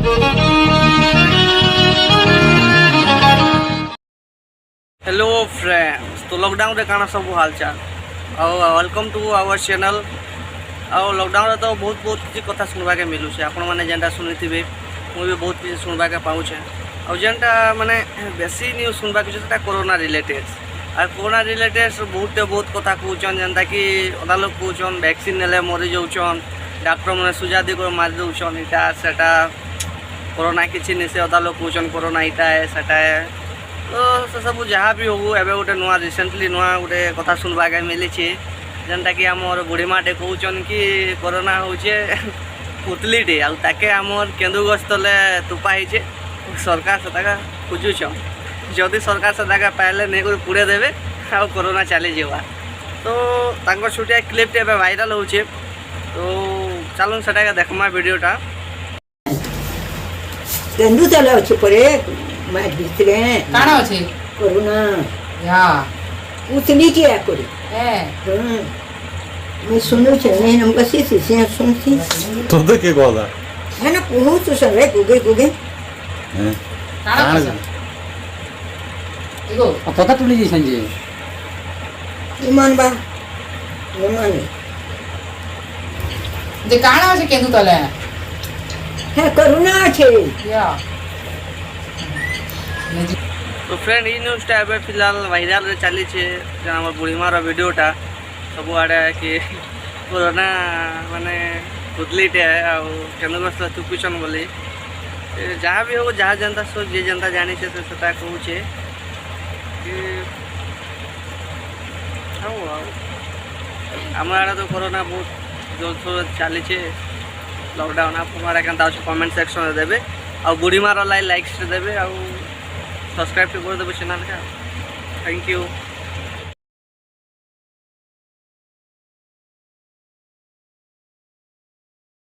Hello friends, तो lockdown रे काना सब हालचाल और वेलकम टू आवर चैनल। और लॉकडाउन रे तो बहुत बहुत किसी कथा सुनवा के मिलू छे। आपण माने जेंटा सुनिथिबे मु भी बहुत किसी सुनवा के पाऊ छे। और जेंटा माने बेसी न्यूज सुनवा के छता कोरोना रिलेटेड। और कोरोना रिलेटेड बहुत कथा कहउछन, जेंटा कि अदा लोग कहउछन वैक्सीन नेले मरि जाउछन, डॉक्टर माने सुजा दी को मार दउछन, इटा सेटा कोरोना किछि नै से अदा लोग कहउछन कोरोना इटा है सेटा है। तो से सब जहाँ भी हो एवं गोटे नुआ रिसेंटली नुआ गोटे कथा सुनवा के मिली जेनटा कि आमर बुढ़ी माटे कहउछन कि कोरोना होचे पुतलीटे आके आमर केन्दुगछ तले तुपा होचे। सरकार से ताका खोजुछन, जदि सरकार से ताका पाइले नहीं कर पुड़े देवे आ कोरोना चली जावा। तो तांको छुटिया क्लिप टे वायरल होचे। तो चलो सेटा देखमा वीडियोटा। केन्दु चले अछि परे मैं दिसरे काना अछि कोरोना या उतनी के करी मैं सुनु छे नहीं हम कसी से सुनती तो के कहला है ना बहुत सरे गुगे काना अछि एगो पता तुली जी संजे ईमान बा ईमान जे काना अछि केन्दु तले है कोरोना छे या तो फ्रेंड ये न्यूज़टा एवं फिलहाल वायरल रे चली छे। हमर बुढ़ी मार वीडियोटा सब आड़े कि कोरोना माने पुतलीटे आउ केन्दुगछ चुपिछन बोली। जहाँ भी हो जहाँ जनता सब जे जनता जानी छे से सेटा कहूचे कि आम आड़े तो कोरोना बहुत जोर शोर चली छे। लॉकडाउन आप हमारा केनता अच्छे कमेंट सेक्शन में देवे और बुढ़ी मार लाइक देवे और सब्सक्राइब कर देवे चैनल का। Thank you.